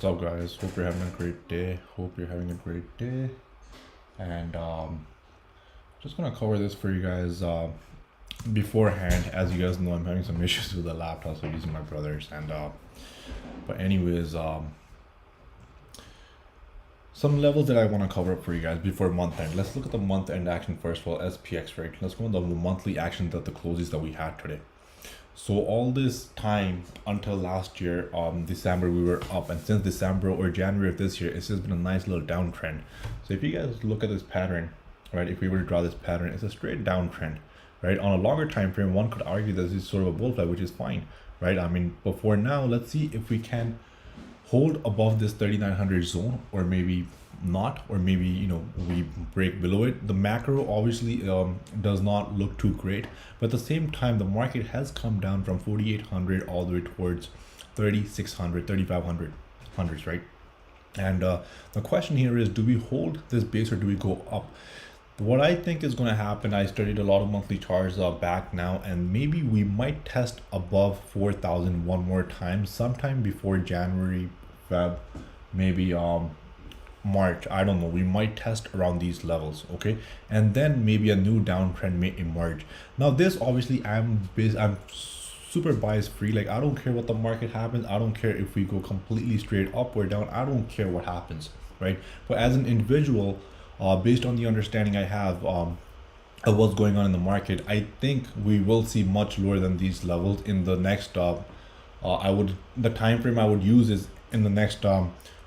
What's up, guys? Hope you're having a great day. Hope you're having a great day. And just gonna cover this for you guys beforehand. As you guys know, I'm having some issues with the laptop, so I'm using my brother's. And but anyways, some levels that I want to cover up for you guys before month end. Let's look at the month end action first of all. SPX, right? Let's go on the monthly action that the closes that we had today. So all this time until last year, December, we were up, and since December or January of this year, it's just been a nice little downtrend. So if you guys look at this pattern, right, if we were to draw this pattern, it's a straight downtrend, right? On a longer time frame, one could argue that this is sort of a bull flag, which is fine, right? I mean, but for now, let's see if we can hold above this 3900 zone, or maybe not, or maybe we break below it. The macro obviously does not look too great, but at the same time the market has come down from 4800 all the way towards 3600, 3500 hundreds, right? And the question here is, do we hold this base or do we go up? What I think is going to happen, I studied a lot of monthly charts back now, and maybe we might test above 4,000 one more time sometime before January, Feb, maybe March. I don't know, we might test around these levels, okay? And then maybe a new downtrend may emerge. Now this obviously, I'm super bias free. Like, I don't care what the market happens. I don't care if we go completely straight up or down. I don't care what happens, right? But as an individual, based on the understanding I have of what's going on in the market, I think we will see much lower than these levels in the next the time frame I would use is in the next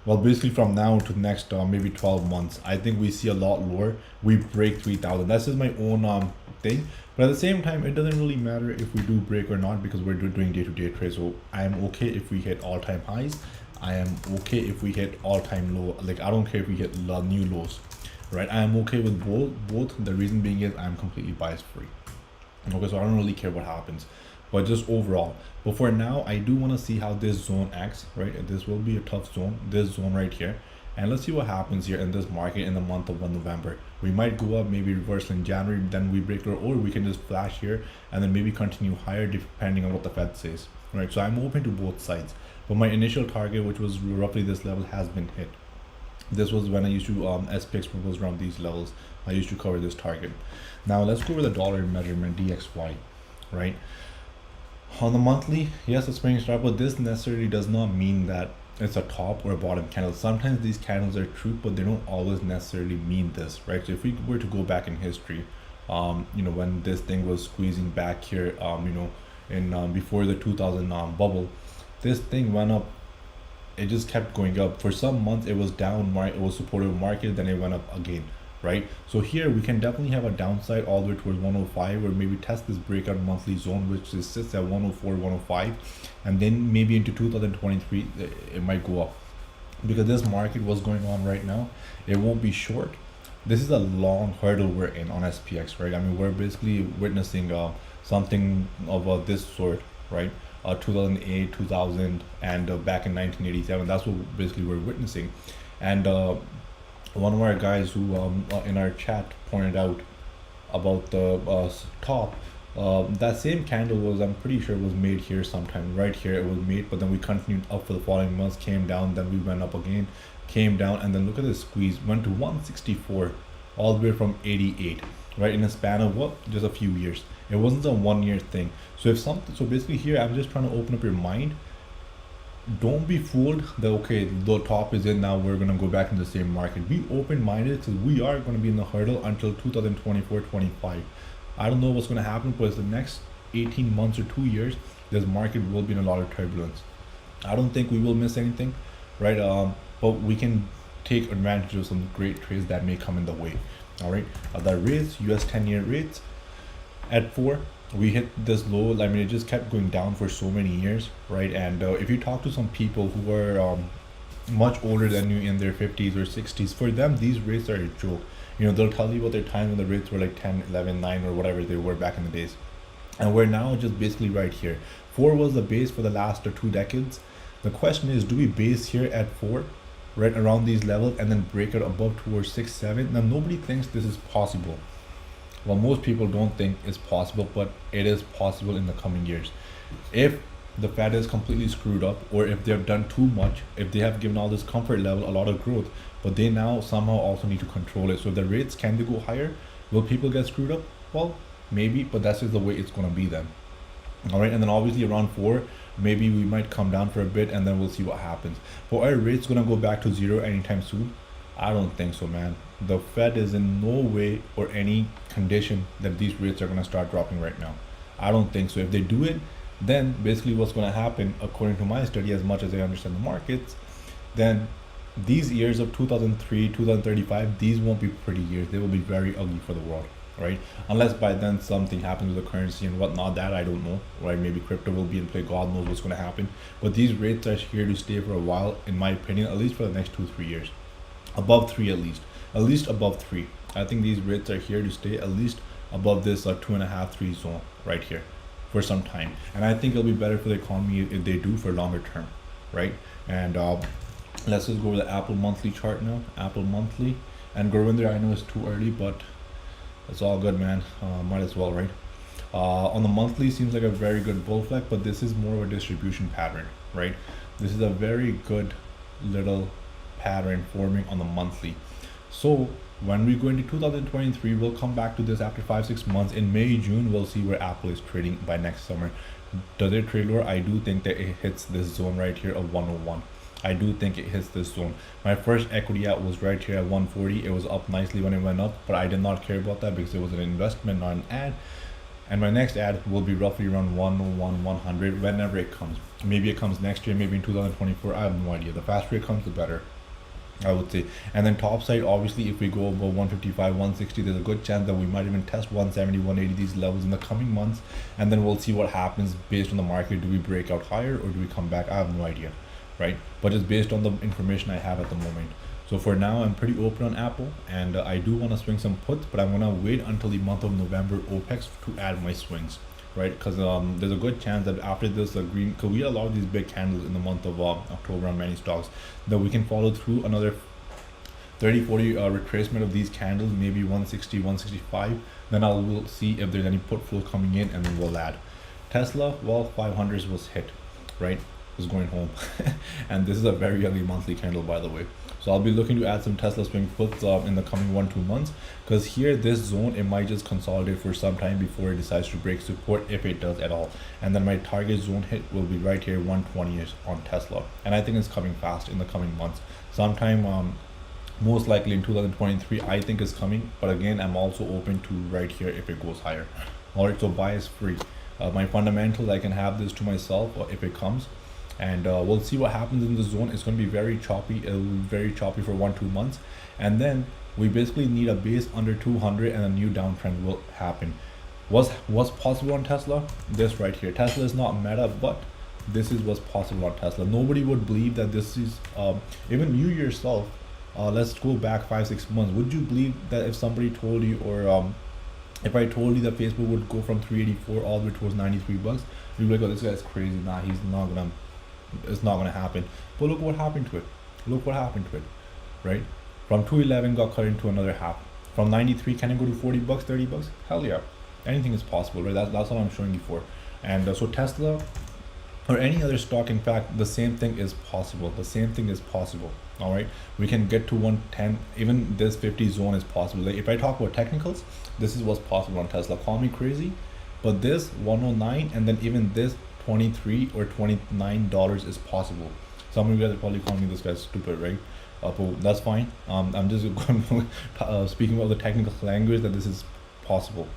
well, basically from now to the next maybe 12 months. I think we see a lot lower. We break 3,000. That's just my own thing. But at the same time, it doesn't really matter if we do break or not, because we're doing day-to-day trades. So I am okay if we hit all-time highs. I am okay if we hit all-time low. Like, I don't care if we hit new lows, right? I am okay with both. The reason being is I'm completely bias free. Okay, so I don't really care what happens, but just overall. But for now, I do want to see how this zone acts, right? This will be a tough zone, this zone right here. And let's see what happens here in this market in the month of November. We might go up, maybe reverse in January, then we break lower, or we can just flash here and then maybe continue higher depending on what the Fed says, right? So I'm open to both sides. But my initial target, which was roughly this level, has been hit. This was when I used to SPX was around these levels. I used to cover this target. Now let's go over the dollar measurement, DXY, right? On the monthly, yes, it's swing star, but this necessarily does not mean that it's a top or a bottom candle. Sometimes these candles are true, but they don't always necessarily mean this, right? So if we were to go back in history, when this thing was squeezing back here, in before the 2000 bubble, this thing went up. It just kept going up. For some months it was down, it was supportive market, then it went up again, right? So here we can definitely have a downside all the way towards 105, or maybe test this breakout monthly zone, which sits at 104, 105, and then maybe into 2023 it might go up, because this market was going on right now. It won't be short. This is a long hurdle we're in on SPX, right? I mean, we're basically witnessing something of this sort, right? 2008, 2000, and back in 1987. That's what basically we're witnessing. And one of our guys who in our chat pointed out about the top, that same candle was, I'm pretty sure, was made here sometime. Right here it was made, but then we continued up for the following months, came down, then we went up again, came down, and then look at this squeeze, went to 164 all the way from 88, right? In a span of what, just a few years. It wasn't a 1 year thing. So so basically here I'm just trying to open up your mind. Don't be fooled that, okay, the top is in, now we're going to go back in the same market. Be open-minded, because we are going to be in the hurdle until 2024-25. I don't know what's going to happen, but the next 18 months or 2 years, this market will be in a lot of turbulence. I don't think we will miss anything, right? But we can take advantage of some great trades that may come in the way. All right, the rates, US 10-year rates at 4, we hit this low. I mean, it just kept going down for so many years, right? And if you talk to some people who are much older than you, in their 50s or 60s, for them these rates are a joke. They'll tell you about their time when the rates were like 10, 11, 9, or whatever they were back in the days, and we're now just basically right here. 4 was the base for the last 2 decades. The question is, do we base here at 4, right around these levels, and then break it above towards 6, 7? Now nobody thinks this is possible. Well, most people don't think it's possible, but it is possible in the coming years. If the Fed is completely screwed up, or if they've done too much, if they have given all this comfort level a lot of growth, but they now somehow also need to control it. So if the rates, can they go higher? Will people get screwed up? Well, maybe, but that's just the way it's gonna be then. All right, and then obviously around 4, maybe we might come down for a bit, and then we'll see what happens. But are rates gonna go back to 0 anytime soon? I don't think so, man. The Fed is in no way or any condition that these rates are gonna start dropping right now. I don't think so. If they do it, then basically what's gonna happen, according to my study, as much as I understand the markets, then these years of 2003, 2035, these won't be pretty years. They will be very ugly for the world, right? Unless by then something happens with the currency and whatnot, that I don't know, right? Maybe crypto will be in play. God knows what's going to happen. But these rates are here to stay for a while, in my opinion, at least for the next 2-3 years. Above 3 at least above 3. I think these rates are here to stay at least above this 2.5, 3 zone right here for some time. And I think it'll be better for the economy if they do for longer term, right? And let's just go to the Apple monthly chart now. Apple monthly. And Gurvinder, I know it's too early, but it's all good, man. Might as well, right? On the monthly, seems like a very good bull flag, but this is more of a distribution pattern, right? This is a very good little pattern forming on the monthly. So when we go into 2023, we'll come back to this after 5-6 months. In May, June, we'll see where Apple is trading by next summer. Does it trade lower? I do think that it hits this zone right here of 101. I do think it hits this zone. My first equity out was right here at 140. It was up nicely when it went up, but I did not care about that because it was an investment, not an ad. And my next ad will be roughly around 101, 100 whenever it comes. Maybe it comes next year, maybe in 2024. I have no idea. The faster it comes, the better, I would say. And then top side, obviously, if we go above 155, 160, there's a good chance that we might even test 170, 180, these levels in the coming months. And then we'll see what happens based on the market. Do we break out higher or do we come back? I have no idea, right? But it's based on the information I have at the moment. So for now, I'm pretty open on Apple, and I do want to swing some puts, but I'm going to wait until the month of November OPEX to add my swings, right? Because there's a good chance that after this green, because we had a lot of these big candles in the month of October on many stocks, that we can follow through another 30-40 retracement of these candles, maybe 160, 165. Then we'll see if there's any put flow coming in, and then we'll add. Tesla, well, 500s was hit, right? Was going home. And this is a very ugly monthly candle, by the way. So I'll be looking to add some Tesla swing puts in the coming 1-2 months, because here this zone, it might just consolidate for some time before it decides to break support, if it does at all. And then my target zone hit will be right here, 120 on Tesla, and I think it's coming fast in the coming months. Sometime most likely in 2023, I think is coming. But again, I'm also open to right here if it goes higher. All right, so bias free. My fundamentals, I can have this to myself if it comes. And we'll see what happens in the zone. It's going to be very choppy. It'll be very choppy for 1-2 months, and then we basically need a base under 200 and a new downtrend will happen. What's possible on Tesla? This right here. Tesla is not meta, but this is what's possible on Tesla. Nobody would believe that this is even you yourself. Let's go back 5-6 months. Would you believe that if somebody told you, or if I told you that Facebook would go from 384 all the way towards 93 bucks, you'd be like, oh, this guy's crazy. Nah, he's not gonna. It's not going to happen. But look what happened to it. Look what happened to it, right? From 211 got cut into another half. From 93, can it go to 40 bucks, 30 bucks? Hell yeah. Anything is possible, right? That's what I'm showing you for. And so Tesla or any other stock, in fact, the same thing is possible. The same thing is possible. All right, we can get to 110. Even this 50 zone is possible. Like if I talk about technicals, this is what's possible on Tesla. Call me crazy, but this 109 and then even this $23 or $29 is possible. Some of you guys are probably calling me this guy's stupid, right? But that's fine. I'm just speaking about the technical language that this is possible.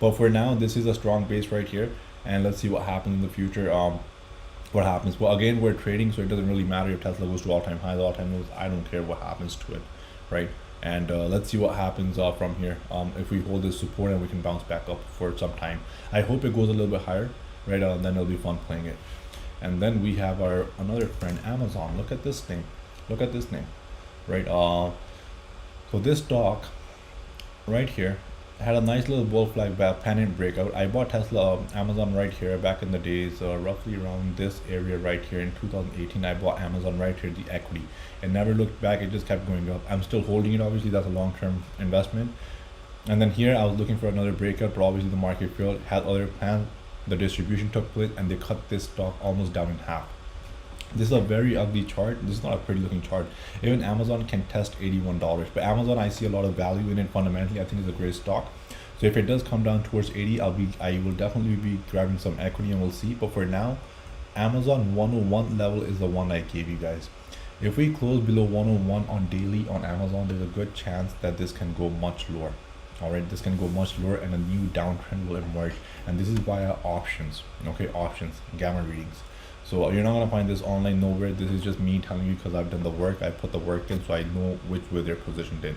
But for now, this is a strong base right here, and let's see what happens in the future. What happens? Well, again, we're trading, so it doesn't really matter if Tesla goes to all-time highs, all-time lows. I don't care what happens to it, right? And let's see what happens from here. If we hold this support and we can bounce back up for some time. I hope it goes a little bit higher. Right, then it'll be fun playing it. And then we have our another friend, Amazon. Look at this thing. Look at this thing. Right. So this stock right here had a nice little bull flag pennant breakout. I bought Tesla, Amazon right here back in the days, roughly around this area right here in 2018. I bought Amazon right here, the equity. It never looked back. It just kept going up. I'm still holding it. Obviously, that's a long-term investment. And then here I was looking for another breakout, but obviously the market failed. Had other plans. the distribution took place, and they cut this stock almost down in half. This is a very ugly chart. This is not a pretty looking chart. Even Amazon can test $81, but Amazon, I see a lot of value in it fundamentally. I think it's a great stock. So if it does come down towards 80, I will definitely be grabbing some equity, and we'll see. But for now, Amazon 101 level is the one I gave you guys. If we close below 101 on daily on Amazon, there's a good chance that this can go much lower. All right, this can go much lower, and a new downtrend will emerge. And this is via options. Okay, options, gamma readings. So you're not gonna find this online nowhere. This is just me telling you because I've done the work. I put the work in, so I know which way they're positioned in.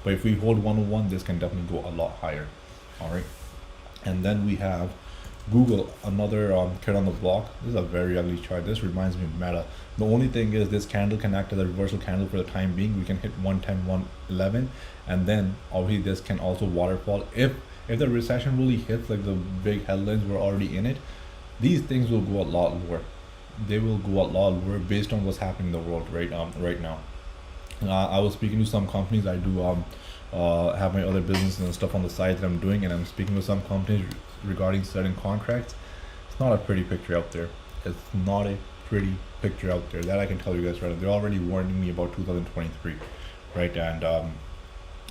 But if we hold 101, this can definitely go a lot higher. All right, and then we have Google, another kid on the block. This is a very ugly chart. This reminds me of Meta. The only thing is this candle can act as a reversal candle for the time being. We can hit 110, 111, and then obviously this can also waterfall. If the recession really hits, like the big headlines were already in it, these things will go a lot lower. They will go a lot lower based on what's happening in the world right now. I was speaking to some companies. I do have my other business and stuff on the side that I'm doing, and I'm speaking with some companies regarding certain contracts. It's not a pretty picture out there. It's not a pretty picture out there, that I can tell you guys right now. They're already warning me about 2023, right? And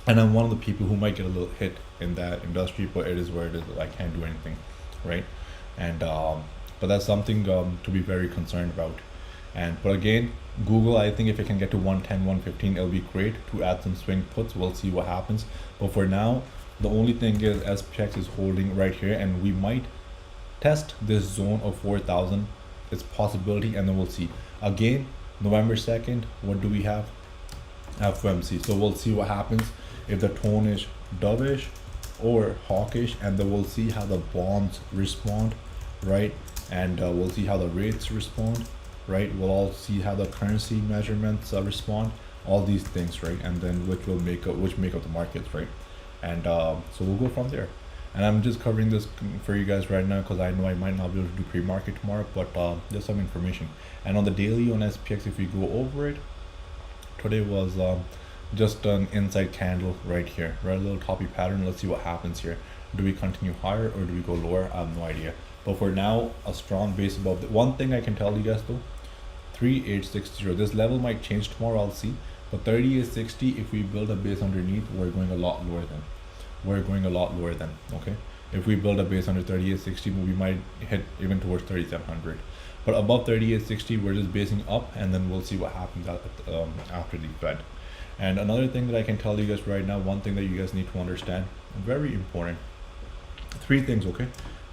I'm one of the people who might get a little hit in that industry, but it is where it is. I can't do anything, right? And but that's something to be very concerned about. But again, Google, I think if it can get to 110, 115, it'll be great to add some swing puts. We'll see what happens. But for now, the only thing is SPX is holding right here, and we might test this zone of 4,000. It's possibility, and then we'll see. Again, November 2nd, what do we have? FOMC. So we'll see what happens if the tone is dovish or hawkish, and then we'll see how the bonds respond, right? And we'll see how the rates respond, right? We'll all see how the currency measurements respond, all these things, right? And then which make up the markets, right? And so we'll go from there. And I'm just covering this for you guys right now because I know I might not be able to do pre-market tomorrow, but there's some information. And on the daily on SPX, if we go over it, today was just an inside candle right here, right? A little toppy pattern. Let's see what happens here. Do we continue higher or do we go lower? I have no idea. But for now, a strong base above. One thing I can tell you guys though, 3860. This level might change tomorrow. I'll see. But 3860. If we build a base underneath, we're going a lot lower than. Okay. If we build a base under 3860, we might hit even towards 3700. But above 3860, we're just basing up, and then we'll see what happens after the Fed. And another thing that I can tell you guys right now, one thing that you guys need to understand, very important. 3 things, okay?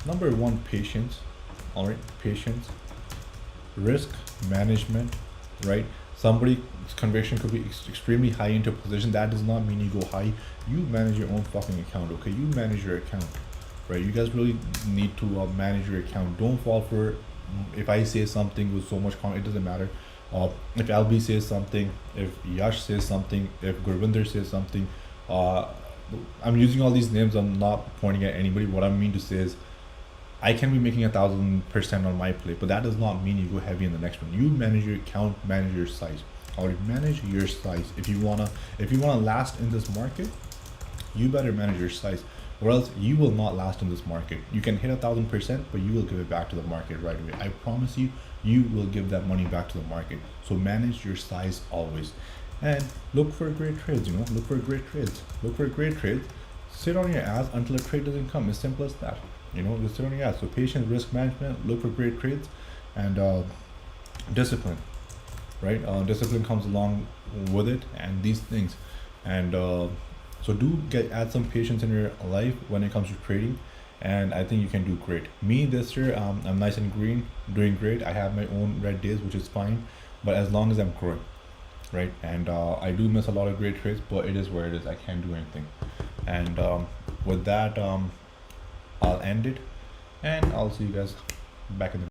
Number 1, patience. All right, patience. Risk management, right? Somebody's conviction could be extremely high into a position. That does not mean you go high. You manage your own fucking account, okay? You manage your account, right? You guys really need to manage your account. Don't fall for, if I say something with so much confidence, it doesn't matter. If LB says something, if Yash says something, if Gurvinder says something, I'm using all these names. I'm not pointing at anybody. What I mean to say is, I can be making 1,000% on my play, but that does not mean you go heavy in the next one. You manage your account, manage your size. Or manage your size. If you wanna last in this market, you better manage your size, or else you will not last in this market. You can hit 1,000%, but you will give it back to the market right away. I promise you, you will give that money back to the market. So manage your size always, and look for great trades. Look for great trades. Sit on your ass until a trade doesn't come. As simple as that. Just sit on your ass. So patience, risk management, look for great trades, and discipline. Right? Discipline comes along with it, and these things, and so do add some patience in your life when it comes to trading, and I think you can do great. Me this year, I'm nice and green, doing great. I have my own red days, which is fine, but as long as I'm growing, right? And I do miss a lot of great trades, but it is where it is. I can't do anything. And with that, I'll end it, and I'll see you guys back in the